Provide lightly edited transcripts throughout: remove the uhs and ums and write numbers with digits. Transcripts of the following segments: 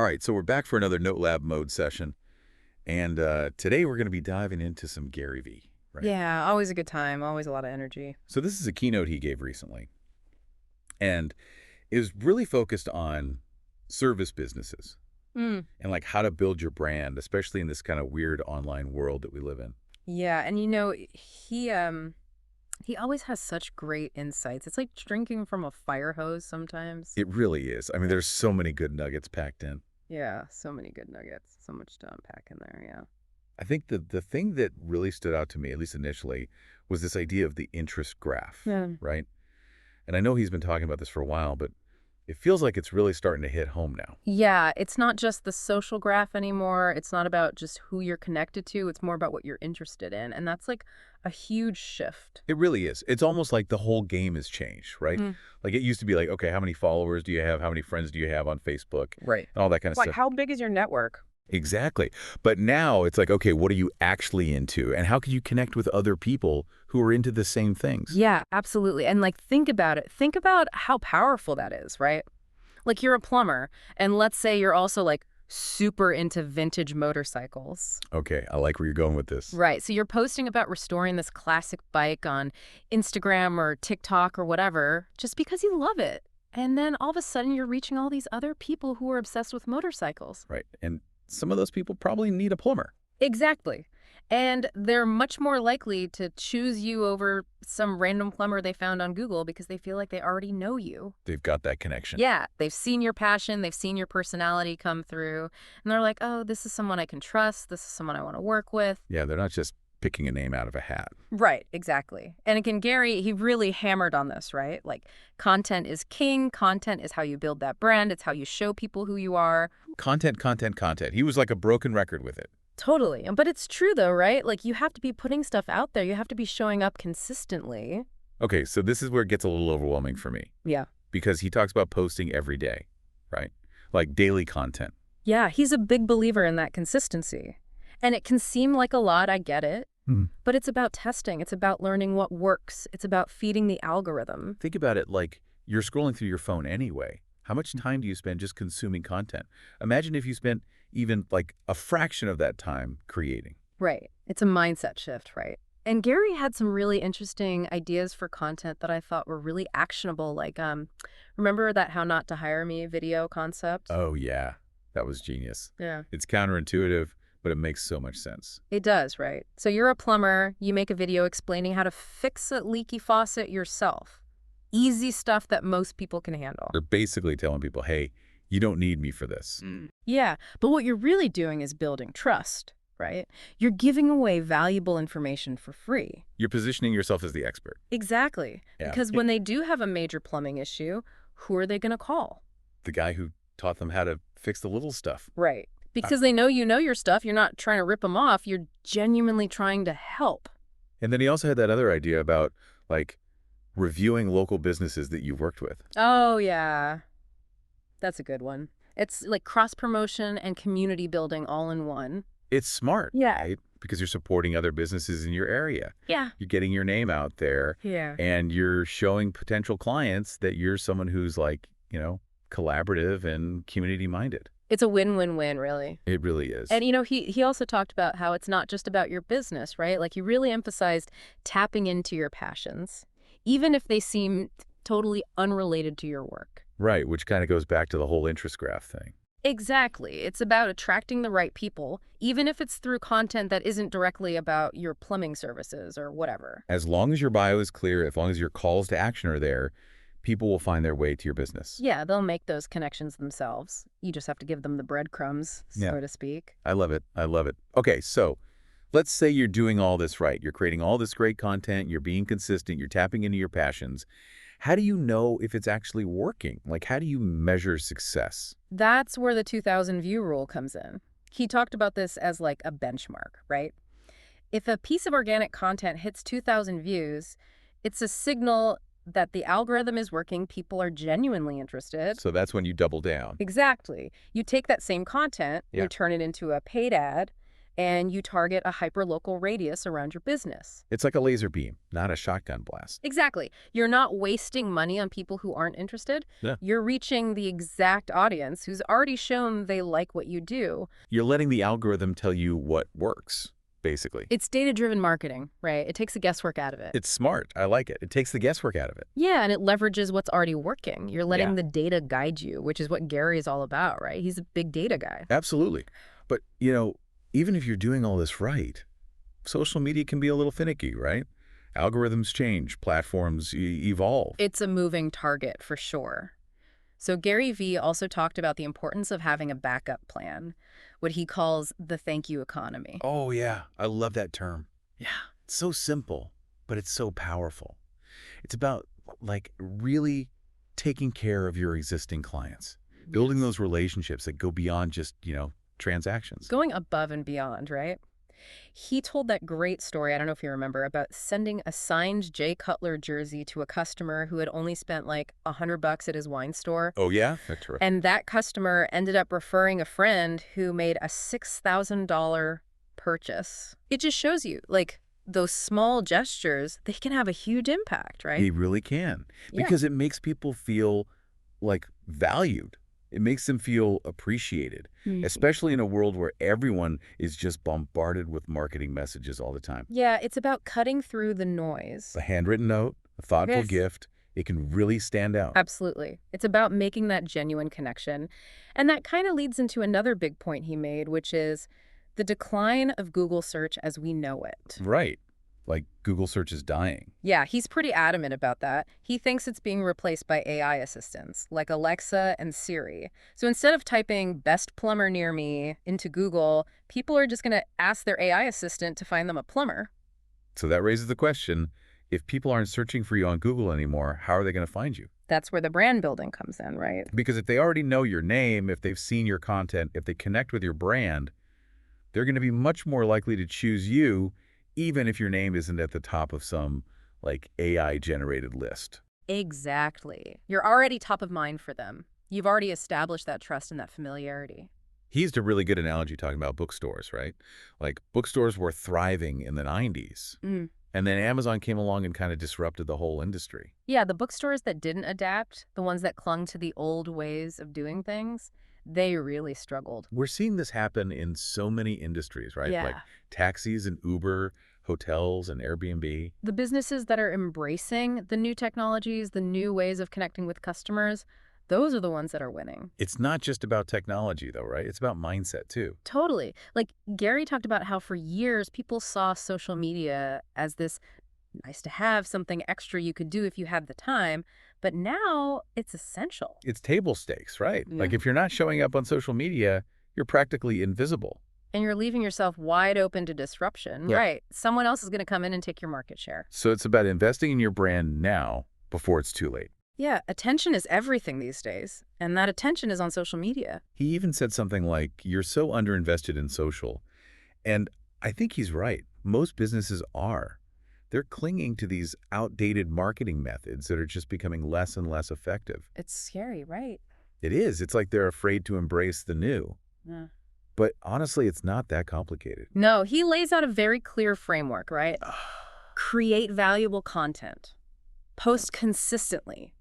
All right, so we're back for another Note Lab mode session. And today we're going to be diving into some Gary Vee, right? Yeah, always a good time, always a lot of energy. So this is a keynote he gave recently. And it was really focused on service businesses Mm. and like how to build your brand, especially in this kind of weird online world that we live in. Yeah, and he always has such great insights. It's like drinking from a fire hose sometimes. It really is. I mean, there's so many good nuggets packed in. Yeah, so many good nuggets. So much to unpack in there, yeah. I think the thing that really stood out to me, at least initially, was this idea of the interest graph, Yeah. right? And I know he's been talking about this for a while, but it feels like it's really starting to hit home now. Yeah, it's not just the social graph anymore. It's not about just who you're connected to. It's more about what you're interested in. And that's like a huge shift. It really is. It's almost like the whole game has changed, right? Mm. Like it used to be like, okay, how many followers do you have? How many friends do you have on Facebook? Right. And all that kind of Like, stuff. how big is your network? Exactly. But now it's like, okay, what are you actually into? And how can you connect with other people who are into the same things? Yeah, absolutely. And like, think about it. Think about how powerful that is, right? Like you're a plumber, and let's say you're also like super into vintage motorcycles. Okay, I like where you're going with this. Right. So you're posting about restoring this classic bike on Instagram or TikTok or whatever just because you love it. And then all of a sudden you're reaching all these other people who are obsessed with motorcycles. Right. And some of those people probably need a plumber. Exactly. And they're much more likely to choose you over some random plumber they found on Google because they feel like they already know you. They've got that connection. Yeah, they've seen your passion, they've seen your personality come through, and they're like, oh, this is someone I can trust, this is someone I want to work with. Yeah, they're not just picking a name out of a hat. Right, exactly. And again, Gary, he really hammered on this, right? Like, content is king, content is how you build that brand, it's how you show people who you are. Content, content, content. He was like a broken record with it. Totally. But it's true, though, right? Like, you have to be putting stuff out there. You have to be showing up consistently. Okay, so this is where it gets a little overwhelming for me. Yeah. Because he talks about posting every day, right? Like daily content. Yeah, he's a big believer in that consistency. And it can seem like a lot, I get it. But it's about testing. It's about learning what works. It's about feeding the algorithm. Think about it like you're scrolling through your phone anyway. How much time do you spend just consuming content? Imagine if you spent even like a fraction of that time creating. Right. It's a mindset shift, right? And Gary had some really interesting ideas for content that I thought were really actionable. Like, remember that How Not to Hire Me video concept? Oh, yeah. That was genius. Yeah. It's counterintuitive, but it makes so much sense. It does, right? So you're a plumber, you make a video explaining how to fix a leaky faucet yourself. Easy stuff that most people can handle. They're basically telling people, hey, you don't need me for this. Yeah, but what you're really doing is building trust, right? You're giving away valuable information for free. You're positioning yourself as the expert. Exactly. Yeah. Because when they do have a major plumbing issue, who are they going to call? The guy who taught them how to fix the little stuff. Right. Because they know you know your stuff. You're not trying to rip them off. You're genuinely trying to help. And then he also had that other idea about, like, reviewing local businesses that you've worked with. Oh, yeah. That's a good one. It's like cross-promotion and community building all in one. It's smart, Yeah. right? Because you're supporting other businesses in your area. Yeah. You're getting your name out there. Yeah. And you're showing potential clients that you're someone who's like, collaborative and community-minded. It's a win-win-win, really. It really is. And, he also talked about how it's not just about your business, right? Like, he really emphasized tapping into your passions, even if they seem totally unrelated to your work. Right, which kind of goes back to the whole interest graph thing. Exactly. It's about attracting the right people, even if it's through content that isn't directly about your plumbing services or whatever. As long as your bio is clear, as long as your calls to action are there, people will find their way to your business. Yeah, they'll make those connections themselves. You just have to give them the breadcrumbs, so to speak. I love it. I love it. Okay, so let's say you're doing all this right. You're creating all this great content. You're being consistent. You're tapping into your passions. How do you know if it's actually working? Like, how do you measure success? That's where the 2,000 view rule comes in. He talked about this as like a benchmark, right? If a piece of organic content hits 2,000 views, it's a signal that the algorithm is working, people are genuinely interested. So that's when you double down. Exactly. You take that same content, Yeah. you turn it into a paid ad, and you target a hyperlocal radius around your business. It's like a laser beam, not a shotgun blast. Exactly. You're not wasting money on people who aren't interested. Yeah. You're reaching the exact audience who's already shown they like what you do. You're letting the algorithm tell you what works, basically. It's data-driven marketing, right? It takes the guesswork out of it. It's smart. I like it. It takes the guesswork out of it. Yeah, and it leverages what's already working. You're letting Yeah. the data guide you, which is what Gary is all about, right? He's a big data guy. Absolutely. But, even if you're doing all this right, social media can be a little finicky, right? Algorithms change, platforms evolve. It's a moving target for sure. So Gary Vee also talked about the importance of having a backup plan, what he calls the thank you economy. Oh, yeah. I love that term. Yeah. It's so simple, but it's so powerful. It's about, really taking care of your existing clients, building those relationships that go beyond just, transactions. Going above and beyond, right? He told that great story, I don't know if you remember, about sending a signed Jay Cutler jersey to a customer who had only spent like $100 at his wine store. Oh, yeah? That's terrific. And that customer ended up referring a friend who made a $6,000 purchase. It just shows you, those small gestures, they can have a huge impact, right? They really can. Yeah. Because it makes people feel, valued. It makes them feel appreciated, especially in a world where everyone is just bombarded with marketing messages all the time. Yeah, it's about cutting through the noise. A handwritten note, a thoughtful Yes. gift, it can really stand out. Absolutely. It's about making that genuine connection. And that kind of leads into another big point he made, which is the decline of Google search as we know it. Right. Google search is dying. Yeah, he's pretty adamant about that. He thinks it's being replaced by AI assistants, like Alexa and Siri. So instead of typing "best plumber near me" into Google, people are just going to ask their AI assistant to find them a plumber. So that raises the question, if people aren't searching for you on Google anymore, how are they going to find you? That's where the brand building comes in, right? Because if they already know your name, if they've seen your content, if they connect with your brand, they're going to be much more likely to choose you, even if your name isn't at the top of some, AI-generated list. Exactly. You're already top of mind for them. You've already established that trust and that familiarity. He used a really good analogy talking about bookstores, right? Bookstores were thriving in the 90s. And then Amazon came along and kind of disrupted the whole industry. Yeah, the bookstores that didn't adapt, the ones that clung to the old ways of doing things, they really struggled. We're seeing this happen in so many industries, right? Yeah. Like taxis and Uber, hotels and Airbnb. The businesses that are embracing the new technologies, the new ways of connecting with customers, those are the ones that are winning. It's not just about technology, though, right? It's about mindset, too. Totally. Gary talked about how for years people saw social media as this nice to have, something extra you could do if you had the time. But now it's essential. It's table stakes, right? Yeah. If you're not showing up on social media, you're practically invisible. And you're leaving yourself wide open to disruption. Yeah. Right. Someone else is going to come in and take your market share. So it's about investing in your brand now before it's too late. Yeah, attention is everything these days. And that attention is on social media. He even said something like, you're so underinvested in social. And I think he's right. Most businesses are. They're clinging to these outdated marketing methods that are just becoming less and less effective. It's scary, right? It is. It's like they're afraid to embrace the new. Yeah. But honestly, it's not that complicated. No, he lays out a very clear framework, right? Create valuable content. Post consistently.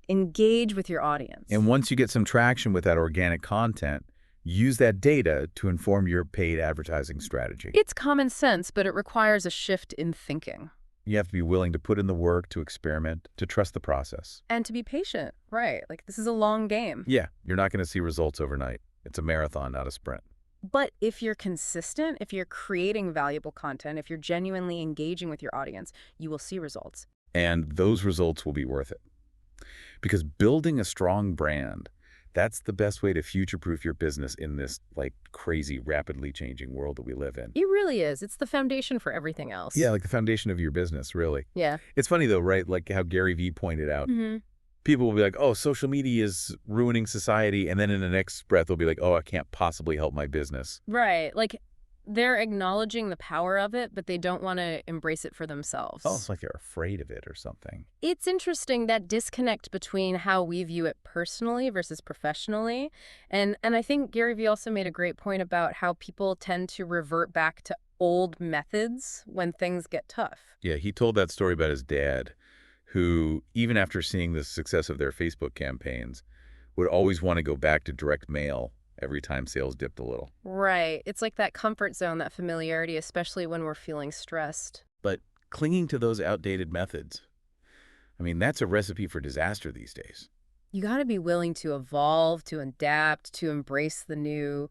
Engage with your audience. And once you get some traction with that organic content, use that data to inform your paid advertising strategy. It's common sense, but it requires a shift in thinking. You have to be willing to put in the work, to experiment, to trust the process. And to be patient, right? This is a long game. Yeah, you're not going to see results overnight. It's a marathon, not a sprint. But if you're consistent, if you're creating valuable content, if you're genuinely engaging with your audience, you will see results. And those results will be worth it. Because building a strong brand, that's the best way to future-proof your business in this, crazy, rapidly changing world that we live in. It really is. It's the foundation for everything else. Yeah, the foundation of your business, really. Yeah. It's funny, though, right? How Gary Vee pointed out. People will be like, oh, social media is ruining society. And then in the next breath, they'll be like, oh, I can't possibly help my business. Right. They're acknowledging the power of it, but they don't want to embrace it for Oh, themselves. it's like they're afraid of it or something. It's interesting, that disconnect between how we view it personally versus professionally. And I think Gary Vee also made a great point about how people tend to revert back to old methods when things get tough. Yeah, he told that story about his dad, who, even after seeing the success of their Facebook campaigns, would always want to go back to direct mail every time sales dipped a little. Right. It's like that comfort zone, that familiarity, especially when we're feeling stressed. But clinging to those outdated methods, I mean, that's a recipe for disaster these days. You got to be willing to evolve, to adapt, to embrace the new.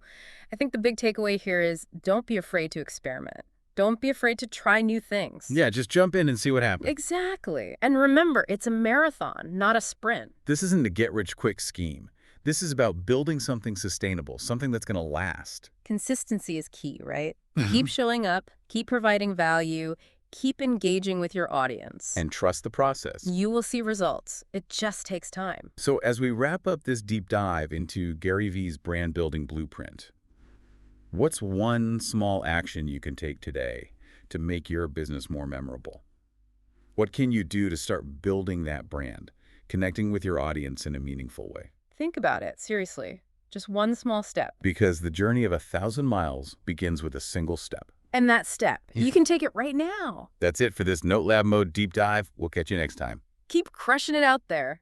I think the big takeaway here is don't be afraid to experiment. Don't be afraid to try new things. Yeah, just jump in and see what happens. Exactly. And remember, it's a marathon, not a sprint. This isn't a get-rich-quick scheme. This is about building something sustainable, something that's going to last. Consistency is key, right? Keep showing up, keep providing value, keep engaging with your audience. And trust the process. You will see results. It just takes time. So as we wrap up this deep dive into Gary Vee's brand building blueprint, what's one small action you can take today to make your business more memorable? What can you do to start building that brand, connecting with your audience in a meaningful way? Think about it, seriously. Just one small step. Because the journey of 1,000 miles begins with a single step. And that step, you can take it right now. That's it for this Note Lab Mode deep dive. We'll catch you next time. Keep crushing it out there.